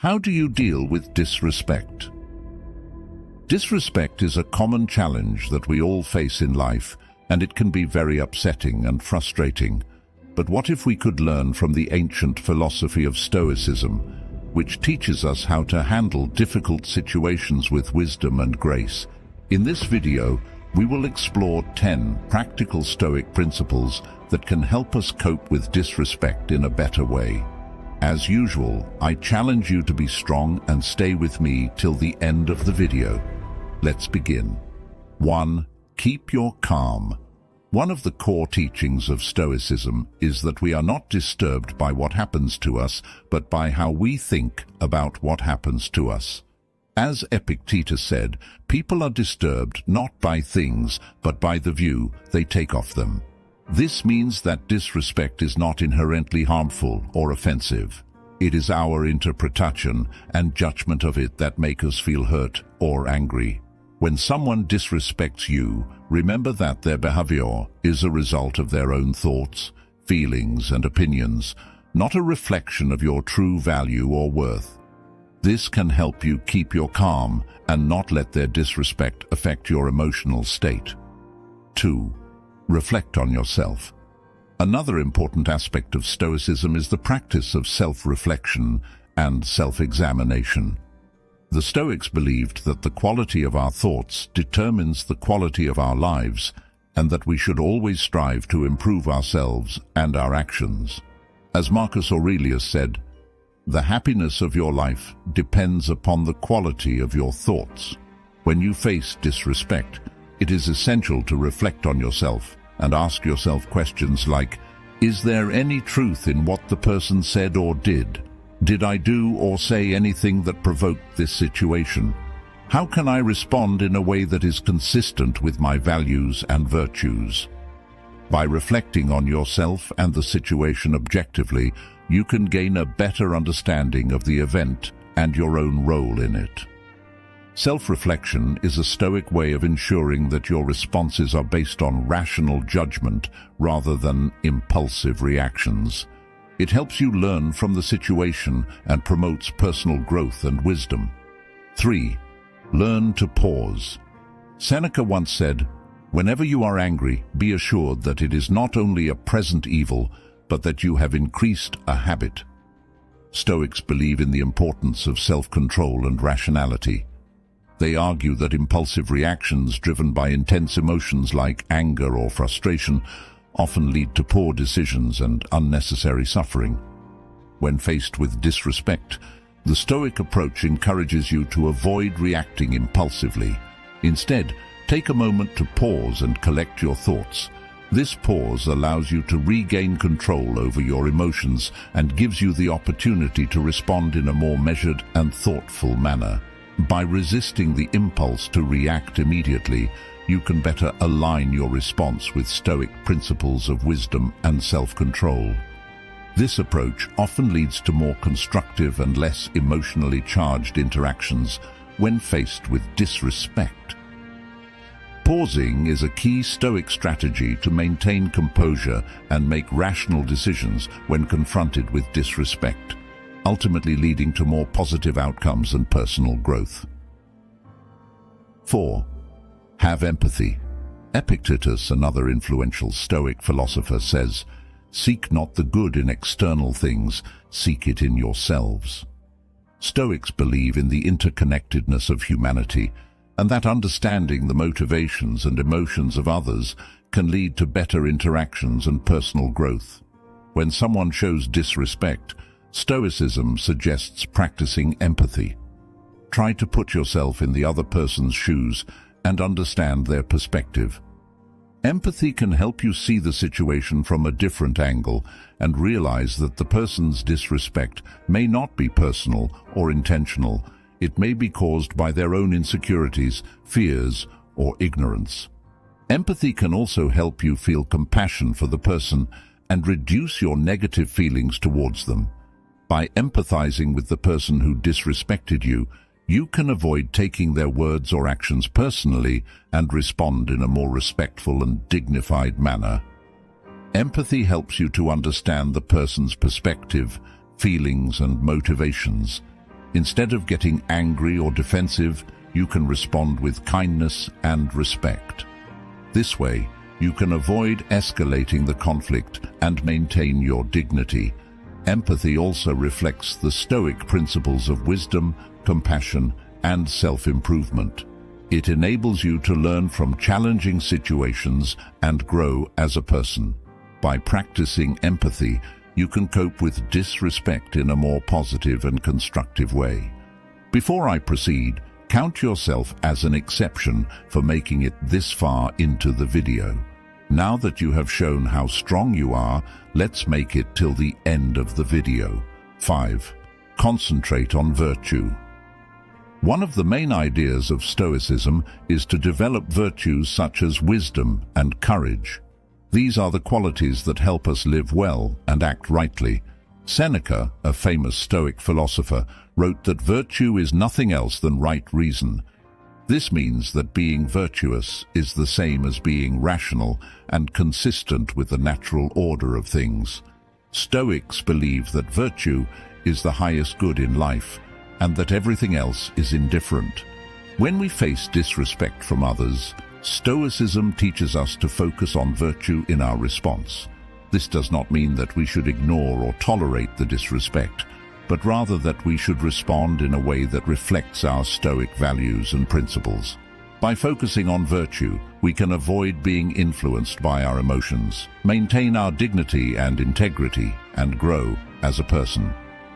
How do you deal with disrespect? Disrespect is a common challenge that we all face in life, and it can be very upsetting and frustrating. But what if we could learn from the ancient philosophy of Stoicism, which teaches us how to handle difficult situations with wisdom and grace? In this video, we will explore 10 practical Stoic principles that can help us cope with disrespect in a better way. As usual, I challenge you to be strong and stay with me till the end of the video. Let's begin. 1. Keep your calm. One of the core teachings of Stoicism is that we are not disturbed by what happens to us, but by how we think about what happens to us. As Epictetus said, people are disturbed not by things, but by the view they take of them. This means that disrespect is not inherently harmful or offensive. It is our interpretation and judgment of it that make us feel hurt or angry. When someone disrespects you, remember that their behavior is a result of their own thoughts, feelings, and opinions, not a reflection of your true value or worth. This can help you keep your calm and not let their disrespect affect your emotional state. 2. Reflect on yourself. Another important aspect of Stoicism is the practice of self-reflection and self-examination. The Stoics believed that the quality of our thoughts determines the quality of our lives, and that we should always strive to improve ourselves and our actions. As Marcus Aurelius said, "The happiness of your life depends upon the quality of your thoughts." When you face disrespect, it is essential to reflect on yourself and ask yourself questions like, is there any truth in what the person said or did? Did I do or say anything that provoked this situation? How can I respond in a way that is consistent with my values and virtues? By reflecting on yourself and the situation objectively, you can gain a better understanding of the event and your own role in it. Self-reflection is a Stoic way of ensuring that your responses are based on rational judgment rather than impulsive reactions. It helps you learn from the situation and promotes personal growth and wisdom. 3. Learn to pause. Seneca once said, "Whenever you are angry, be assured that it is not only a present evil, but that you have increased a habit." Stoics believe in the importance of self-control and rationality. They argue that impulsive reactions driven by intense emotions like anger or frustration often lead to poor decisions and unnecessary suffering. When faced with disrespect, the Stoic approach encourages you to avoid reacting impulsively. Instead, take a moment to pause and collect your thoughts. This pause allows you to regain control over your emotions and gives you the opportunity to respond in a more measured and thoughtful manner. By resisting the impulse to react immediately, you can better align your response with Stoic principles of wisdom and self-control. This approach often leads to more constructive and less emotionally charged interactions when faced with disrespect. Pausing is a key Stoic strategy to maintain composure and make rational decisions when confronted with disrespect, ultimately leading to more positive outcomes and personal growth. 4. Have empathy. Epictetus, another influential Stoic philosopher, says, "Seek not the good in external things, seek it in yourselves." Stoics believe in the interconnectedness of humanity, and that understanding the motivations and emotions of others can lead to better interactions and personal growth. When someone shows disrespect, Stoicism suggests practicing empathy. Try to put yourself in the other person's shoes and understand their perspective. Empathy can help you see the situation from a different angle and realize that the person's disrespect may not be personal or intentional. It may be caused by their own insecurities, fears, or ignorance. Empathy can also help you feel compassion for the person and reduce your negative feelings towards them. By empathizing with the person who disrespected you, you can avoid taking their words or actions personally and respond in a more respectful and dignified manner. Empathy helps you to understand the person's perspective, feelings, and motivations. Instead of getting angry or defensive, you can respond with kindness and respect. This way, you can avoid escalating the conflict and maintain your dignity. Empathy also reflects the Stoic principles of wisdom, compassion, and self-improvement. It enables you to learn from challenging situations and grow as a person. By practicing empathy, you can cope with disrespect in a more positive and constructive way. Before I proceed, count yourself as an exception for making it this far into the video. Now that you have shown how strong you are, let's make it till the end of the video. 5. Concentrate on virtue. One of the main ideas of Stoicism is to develop virtues such as wisdom and courage. These are the qualities that help us live well and act rightly. Seneca, a famous Stoic philosopher, wrote that virtue is nothing else than right reason. This means that being virtuous is the same as being rational and consistent with the natural order of things. Stoics believe that virtue is the highest good in life and that everything else is indifferent. When we face disrespect from others, Stoicism teaches us to focus on virtue in our response. This does not mean that we should ignore or tolerate the disrespect, but rather that we should respond in a way that reflects our Stoic values and principles. By focusing on virtue, we can avoid being influenced by our emotions, maintain our dignity and integrity, and grow as a person.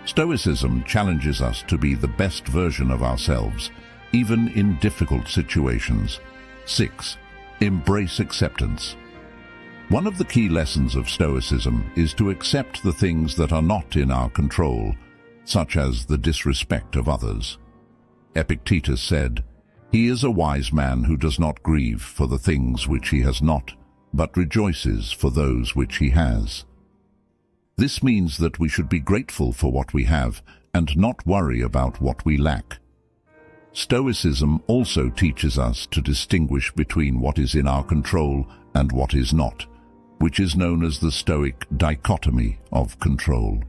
Stoicism challenges us to be the best version of ourselves, even in difficult situations. 6. Embrace acceptance. One of the key lessons of Stoicism is to accept the things that are not in our control, such as the disrespect of others. Epictetus said, "He is a wise man who does not grieve for the things which he has not, but rejoices for those which he has." This means that we should be grateful for what we have and not worry about what we lack. Stoicism also teaches us to distinguish between what is in our control and what is not, which is known as the Stoic dichotomy of control.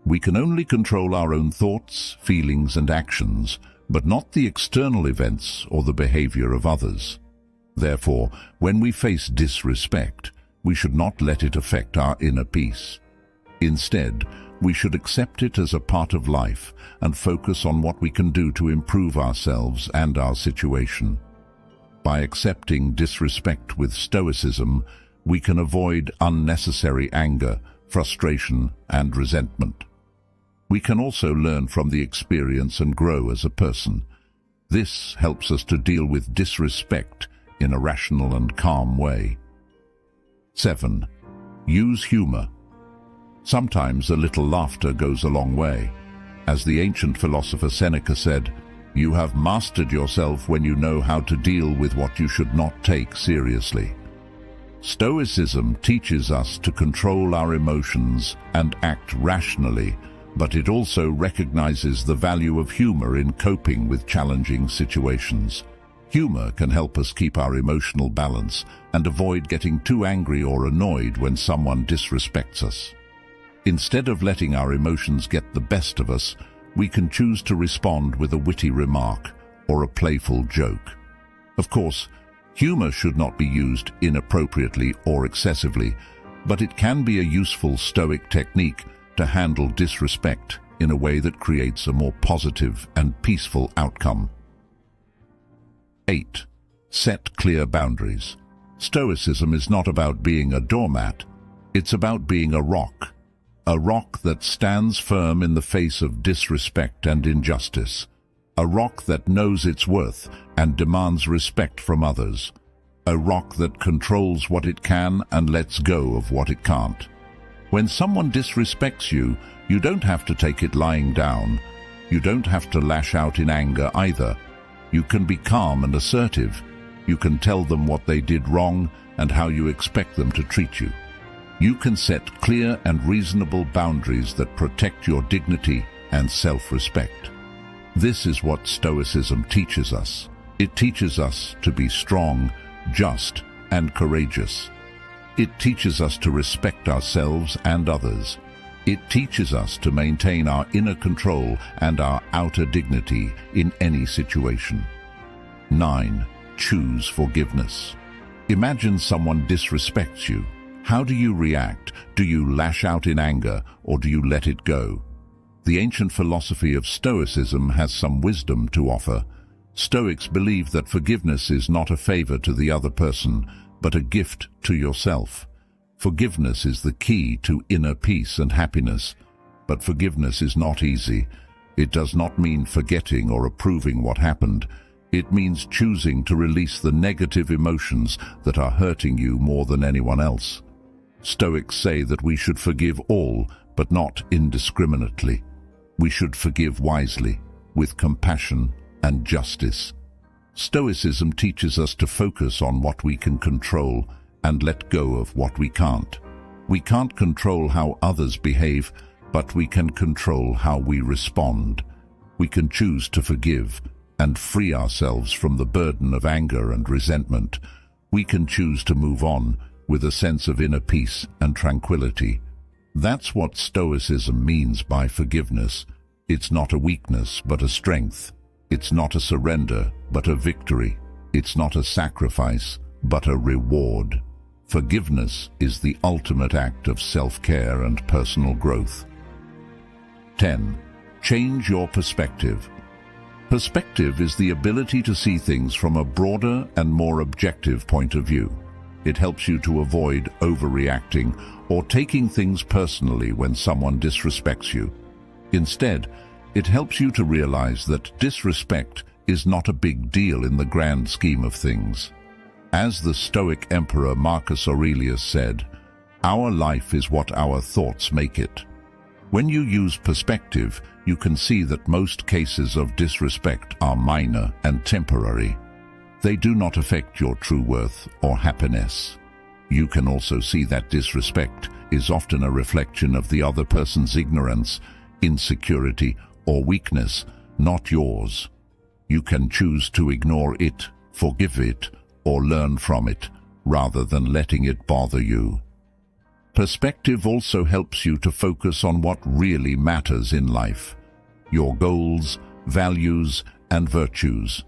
We can only control our own thoughts, feelings, and actions, but not the external events or the behavior of others. Therefore, when we face disrespect, we should not let it affect our inner peace. Instead, we should accept it as a part of life and focus on what we can do to improve ourselves and our situation. By accepting disrespect with Stoicism, we can avoid unnecessary anger, frustration, and resentment. We can also learn from the experience and grow as a person. This helps us to deal with disrespect in a rational and calm way. 7. Use humor. Sometimes a little laughter goes a long way. As the ancient philosopher Seneca said, "You have mastered yourself when you know how to deal with what you should not take seriously." Stoicism teaches us to control our emotions and act rationally, but it also recognizes the value of humor in coping with challenging situations. Humor can help us keep our emotional balance and avoid getting too angry or annoyed when someone disrespects us. Instead of letting our emotions get the best of us, we can choose to respond with a witty remark or a playful joke. Of course, humor should not be used inappropriately or excessively, but it can be a useful Stoic technique to handle disrespect in a way that creates a more positive and peaceful outcome. 8. Set clear boundaries. Stoicism is not about being a doormat. It's about being a rock that stands firm in the face of disrespect and injustice. A rock that knows its worth and demands respect from others. A rock that controls what it can and lets go of what it can't. When someone disrespects you, you don't have to take it lying down. You don't have to lash out in anger either. You can be calm and assertive. You can tell them what they did wrong and how you expect them to treat you. You can set clear and reasonable boundaries that protect your dignity and self-respect. This is what Stoicism teaches us. It teaches us to be strong, just, and courageous. It teaches us to respect ourselves and others. It teaches us to maintain our inner control and our outer dignity in any situation. 9. Choose forgiveness. Imagine someone disrespects you. How do you react? Do you lash out in anger, or do you let it go? The ancient philosophy of Stoicism has some wisdom to offer. Stoics believe that forgiveness is not a favor to the other person, but a gift to yourself. Forgiveness is the key to inner peace and happiness, but forgiveness is not easy. It does not mean forgetting or approving what happened. It means choosing to release the negative emotions that are hurting you more than anyone else. Stoics say that we should forgive all, but not indiscriminately. We should forgive wisely, with compassion and justice. Stoicism teaches us to focus on what we can control and let go of what we can't. We can't control how others behave, but we can control how we respond. We can choose to forgive and free ourselves from the burden of anger and resentment. We can choose to move on with a sense of inner peace and tranquility. That's what Stoicism means by forgiveness. It's not a weakness, but a strength. It's not a surrender, but a victory. It's not a sacrifice, but a reward. Forgiveness is the ultimate act of self-care and personal growth. 10. Change your perspective. Perspective is the ability to see things from a broader and more objective point of view. It helps you to avoid overreacting or taking things personally when someone disrespects you. Instead, it helps you to realize that disrespect is not a big deal in the grand scheme of things. As the Stoic Emperor Marcus Aurelius said, "Our life is what our thoughts make it." When you use perspective, you can see that most cases of disrespect are minor and temporary. They do not affect your true worth or happiness. You can also see that disrespect is often a reflection of the other person's ignorance, insecurity, or weakness, not yours. You can choose to ignore it, forgive it, or learn from it, rather than letting it bother you. Perspective also helps you to focus on what really matters in life: your goals, values, and virtues.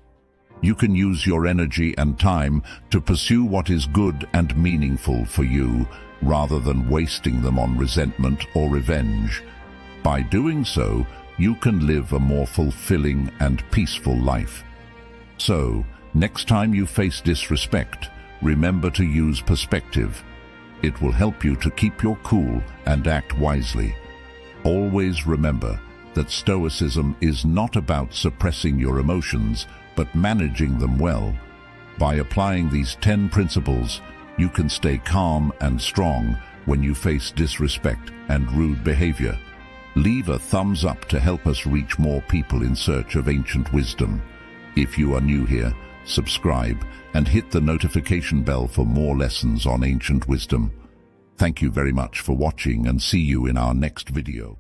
You can use your energy and time to pursue what is good and meaningful for you, rather than wasting them on resentment or revenge. By doing so, you can live a more fulfilling and peaceful life. So, next time you face disrespect, remember to use perspective. It will help you to keep your cool and act wisely. Always remember that Stoicism is not about suppressing your emotions, but managing them well. By applying these 10 principles, you can stay calm and strong when you face disrespect and rude behavior. Leave a thumbs up to help us reach more people in search of ancient wisdom. If you are new here, subscribe and hit the notification bell for more lessons on ancient wisdom. Thank you very much for watching, and see you in our next video.